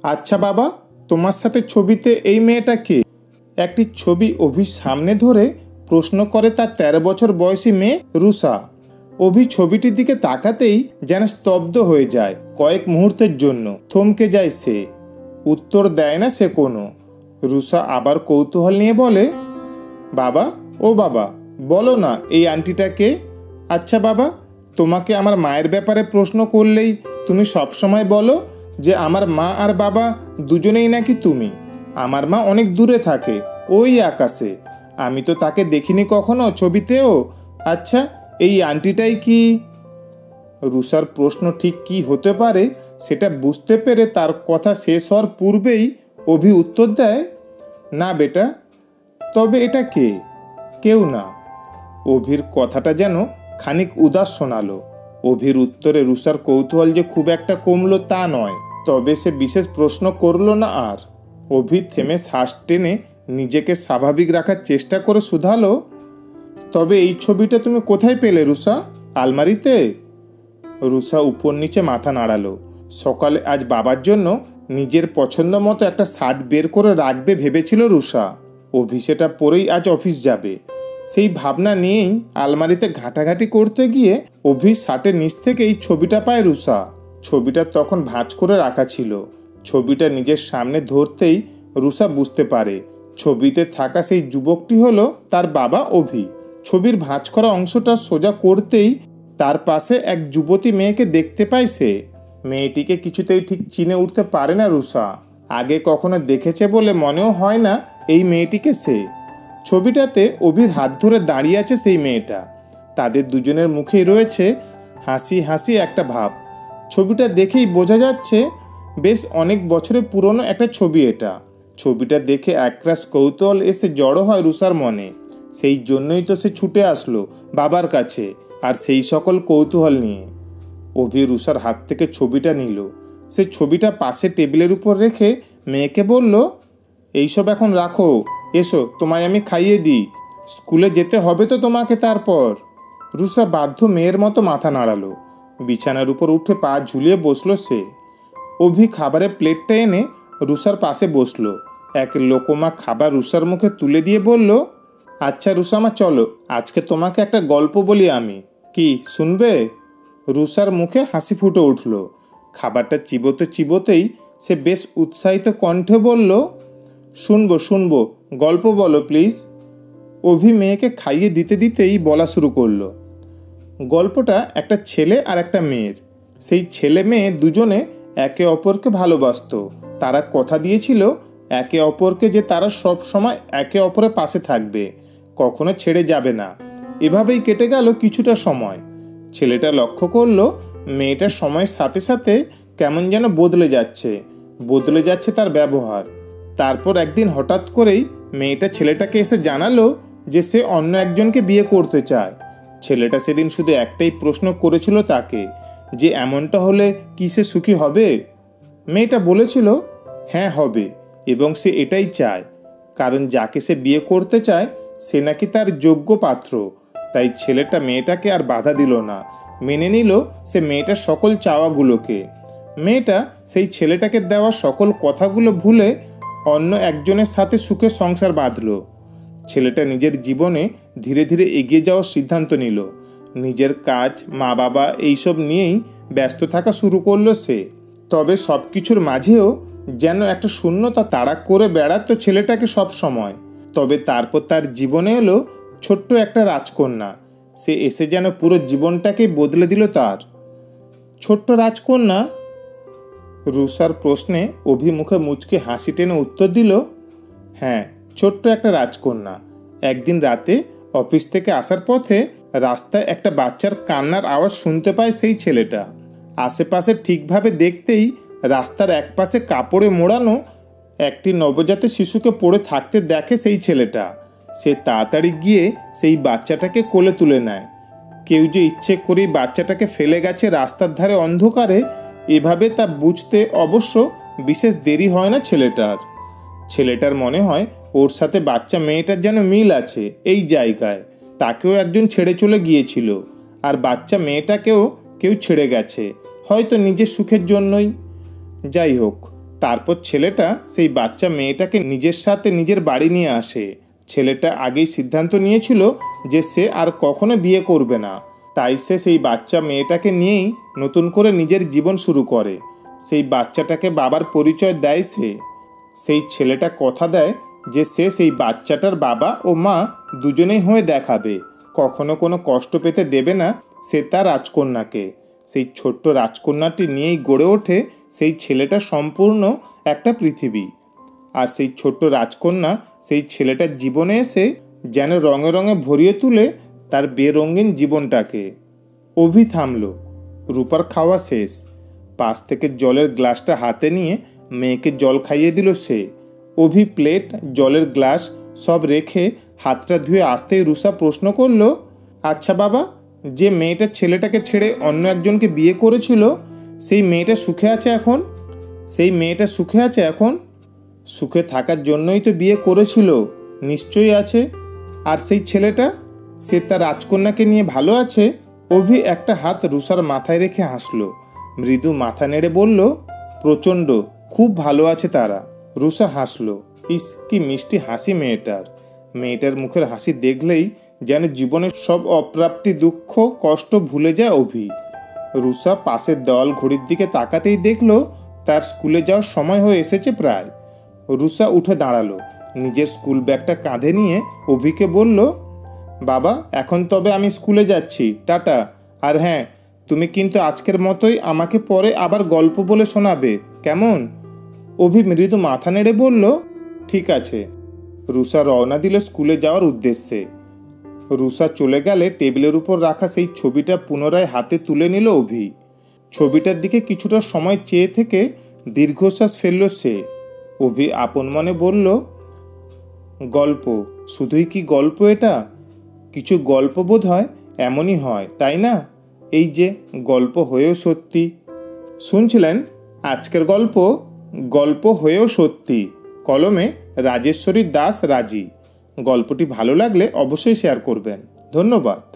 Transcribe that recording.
আচ্ছা বাবা, তোমার সাথে ছবিতে এই মেয়েটা কে? একটি ছবি অভির সামনে ধরে প্রশ্ন করে তার ১৩ বছর বয়সী মেয়ে রুষা। অভি ছবিটির দিকে তাকাতেই যেন স্তব্ধ হয়ে যায়। কয়েক মুহূর্তের জন্য থমকে যায় সে। উত্তর দেয় না সে কোনো। রুষা আবার কৌতূহল নিয়ে বলে, বাবা, ও বাবা, বলো না এই আন্টিটা কে? আচ্ছা বাবা, তোমাকে আমার মায়ের ব্যাপারে প্রশ্ন করলেই তুমি সবসময় বলো যে আমার মা আর বাবা দুজনেই নাকি তুমি। আমার মা অনেক দূরে থাকে, ওই আকাশে। আমি তো তাকে দেখিনি কখনো ছবিতেও। আচ্ছা, এই আন্টিটাই কি? রুষার প্রশ্ন ঠিক কি হতে পারে সেটা বুঝতে পেরে তার কথা শেষ হওয়ার পূর্বেই অভি উত্তর দেয়, না বেটা। তবে এটা কে? কেউ না। অভির কথাটা যেন খানিক উদাস শোনালো। অভির উত্তরে রুষার কৌতূহল যে খুব একটা কমলো তা নয়, তবে সে বিশেষ প্রশ্ন করল না আর। অভি থেমে শ্বাস টেনে নিজেকে স্বাভাবিক রাখার চেষ্টা করে শুধালো, তবে এই ছবিটা তুমি কোথায় পেলে রুষা? আলমারিতে? রুষা উপর নিচে মাথা নাড়ালো। সকালে আজ বাবার জন্য নিজের পছন্দ মতো একটা শার্ট বের করে রাখবে ভেবেছিল রুষা। অভি সেটা পরেই আজ অফিস যাবে। সেই ভাবনা নিয়েই আলমারিতে ঘাঁটাঘাঁটি করতে গিয়ে অভির শার্টের নিচ থেকে এই ছবিটা পায় রুষা। ছবিটা তখন ভাঁজ করে রাখা ছিল। ছবিটা নিজের সামনে ধরতেই রুষা বুঝতে পারে ছবিতে থাকা সেই যুবকটি হলো তার বাবা অভি। ছবির ভাঁজ করা অংশটা সোজা করতেই তার পাশে এক যুবতী মেয়েকে দেখতে পায় সে। মেয়েটিকে কিছুতেই ঠিক চিনে উঠতে পারে না রুষা। আগে কখনো দেখেছে বলে মনেও হয় না এই মেয়েটিকে সে। ছবিটাতে অভির হাত ধরে দাঁড়িয়ে আছে সেই মেয়েটা। তাদের দুজনের মুখেই রয়েছে হাসি হাসি একটা ভাব। ছবিটা দেখেই বোঝা যাচ্ছে বেশ অনেক বছরের পুরনো একটা ছবি এটা। ছবিটা দেখে একরাশ কৌতূহল এসে জড়ো হয় রুষার মনে। সেই জন্যই তো সে ছুটে আসলো বাবার কাছে, আর সেই সকল কৌতূহল নিয়ে। অভি রুষার হাত থেকে ছবিটা নিল। সে ছবিটা পাশে টেবিলের উপর রেখে মেয়েকে বলল, এইসব এখন রাখো, এসো তোমায় আমি খাইয়ে দিই। স্কুলে যেতে হবে তো তোমাকে তারপর। রুষা বাধ্য মেয়ের মতো মাথা নাড়ালো। বিছানার উপর উঠে পা ঝুলিয়ে বসলো সে। অভি খাবারের প্লেটটা এনে রুষার পাশে বসলো। এক লোকমা খাবার রুষার মুখে তুলে দিয়ে বলল, আচ্ছা রুষামা, চলো আজকে তোমাকে একটা গল্প বলি আমি। কি শুনবে? রুষার মুখে হাসি ফুটে উঠল। খাবারটা চিবোতে চিবোতেই সে বেশ উৎসাহিত কণ্ঠে বলল, শুনবো শুনবো, গল্প বলো প্লিজ। অভি মেয়েকে খাইয়ে দিতে দিতেই বলা শুরু করলো। গল্পটা একটা ছেলে আর একটা মেয়ের। সেই ছেলে মেয়ে দুজনে একে অপরকে ভালোবাসতো। তারা কথা দিয়েছিল একে অপরকে যে তারা সব সময় একে অপরের পাশে থাকবে, কখনো ছেড়ে যাবে না। এভাবেই কেটে গেল কিছুটা সময়। ছেলেটা লক্ষ্য করলো মেয়েটার সময়ের সাথে সাথে কেমন যেন বদলে যাচ্ছে তার ব্যবহার। তারপর একদিন হঠাৎ করেই মেয়েটা ছেলেটাকে এসে জানালো যে সে অন্য একজনকে বিয়ে করতে চায়। ছেলেটা সেদিন শুধু একটাই প্রশ্ন করেছিল তাকে, যে এমনটা হলে কি সে সুখী হবে? মেয়েটা বলেছিল হ্যাঁ হবে, এবং সে এটাই চায়, কারণ যাকে সে বিয়ে করতে চায় সে নাকি তার যোগ্য পাত্র। তাই ছেলেটা মেয়েটাকে আর বাধা দিল না, মেনে নিল সে মেয়েটার সকল চাওয়াগুলোকে। মেয়েটা সেই ছেলেটাকে দেওয়া সকল কথাগুলো ভুলে অন্য একজনের সাথে সুখে সংসার বাঁধল। ছেলেটা নিজের জীবনে ধীরে ধীরে এগিয়ে যাওয়ার সিদ্ধান্ত নিল। নিজের কাজ, মা বাবা এইসব নিয়েই ব্যস্ত থাকা শুরু করলো সে। তবে সব কিছুর মাঝেও যেন একটা শূন্যতা তাড়া করে বেড়াতো ছেলেটাকে সব সময়। তবে তারপর তার জীবনে এলো ছোট্ট একটা রাজকন্যা। সে এসে যেন পুরো জীবনটাকেই বদলে দিল তার। ছোট্ট রাজকন্যা? রুষার প্রশ্নে অভিমুখে মুচকে হাসি টেনে উত্তর দিল, হ্যাঁ, ছোট্ট একটা রাজকন্যা। একদিন রাতে অফিস থেকে আসার পথে রাস্তায় একটা বাচ্চার কান্নার আওয়াজ শুনতে পায় সেই ছেলেটা। আশেপাশে ঠিকভাবে দেখতেই রাস্তার একপাশে কাপড়ে মোড়ানো একটি নবজাত শিশুকে পড়ে থাকতে দেখে সেই ছেলেটা। সে তাড়াতাড়ি গিয়ে সেই বাচ্চাটাকে কোলে তুলে নেয়। কেউ যে ইচ্ছে করেই বাচ্চাটাকে ফেলে গেছে রাস্তার ধারে অন্ধকারে, এভাবে তা বুঝতে অবশ্য বিশেষ দেরি হয় না ছেলেটার মনে হয় ওর সাথে বাচ্চা মেয়েটার যেন মিল আছে এই জায়গায়। তাকেও একজন ছেড়ে চলে গিয়েছিল, আর বাচ্চা মেয়েটাকেও কেউ ছেড়ে গেছে, হয়তো নিজের সুখের জন্যই। যাই হোক, তারপর ছেলেটা সেই বাচ্চা মেয়েটাকে নিজের সাথে নিজের বাড়ি নিয়ে আসে। ছেলেটা আগেই সিদ্ধান্ত নিয়েছিল যে সে আর কখনো বিয়ে করবে না, তাই সে সেই বাচ্চা মেয়েটাকে নিয়েই নতুন করে নিজের জীবন শুরু করে। সেই বাচ্চাটাকে বাবার পরিচয় দেয় সে। সেই ছেলেটা কথা দেয় যে সে সেই বাচ্চাটার বাবা ও মা দুজনেই হয়ে দেখাবে, কখনো কোনো কষ্ট পেতে দেবে না সে তার রাজকন্যাকে। সেই ছোট্ট রাজকন্যাটি নিয়েই গড়ে ওঠে সেই ছেলেটা সম্পূর্ণ একটা পৃথিবী। আর সেই ছোট্ট রাজকন্যা সেই ছেলেটার জীবনে এসে যেন রঙে রঙে ভরিয়ে তুলে তার বেরঙিন জীবনটাকে। অভি থামল। রূপার খাওয়া শেষ। পাশ থেকে জলের গ্লাসটা হাতে নিয়ে মেয়েকে জল খাইয়ে দিল সে। অভি প্লেট, জলের গ্লাস সব রেখে হাতটা ধুয়ে আসতেই রুষা প্রশ্ন করল, আচ্ছা বাবা, যে মেয়েটা ছেলেটাকে ছেড়ে অন্য একজনকে বিয়ে করেছিল সেই মেয়েটা সুখে আছে এখন? সেই মেয়েটা সুখে আছে এখন? সুখে থাকার জন্যই তো বিয়ে করেছিল, নিশ্চয়ই আছে। আর সেই ছেলেটা, সে তার রাজকন্যাকে নিয়ে ভালো আছে? অভি একটা হাত রুষার মাথায় রেখে হাসলো। মৃদু মাথা নেড়ে বলল, প্রচণ্ড, খুব ভালো আছে তারা। রুষা হাসলো। ইস, কি মিষ্টি হাসি মেয়েটার। মেয়েটার মুখের হাসি দেখলেই যেন জীবনের সব অপ্রাপ্তি, দুঃখ, কষ্ট ভুলে যায় অভি। রুষা পাশের দেওয়াল ঘড়ির দিকে তাকাতেই দেখলো তার স্কুলে যাওয়ার সময় হয়ে এসেছে প্রায়। রুষা উঠে দাঁড়ালো। নিজের স্কুল ব্যাগটা কাঁধে নিয়ে অভিকে বলল, বাবা, এখন তবে আমি স্কুলে যাচ্ছি, টাটা। আর হ্যাঁ, তুমি কিন্তু আজকের মতোই আমাকে পরে আবার গল্প বলে শোনাবে, কেমন? অভি মৃদু মাথা নেড়ে বলল, ঠিক আছে। রুষা রওনা দিল স্কুলে যাওয়ার উদ্দেশ্যে। রুষা চলে গেলে টেবিলের উপর রাখা সেই ছবিটা পুনরায় হাতে তুলে নিল অভি। ছবিটার দিকে কিছুটা সময় চেয়ে থেকে দীর্ঘশ্বাস ফেলল সে। অভি আপন মনে বলল, গল্প, শুধুই কি গল্প এটা? কিছু গল্প বোধ হয় এমনই হয়, তাই না? এই যে গল্প হয়েও সত্যি। শুনছিলেন আজকের গল্প, গল্প হয়েও সত্যি, কলমে রাজেশ্বরী দাস রাজি। গল্পটি ভালো লাগলে অবশ্যই শেয়ার করবেন। ধন্যবাদ।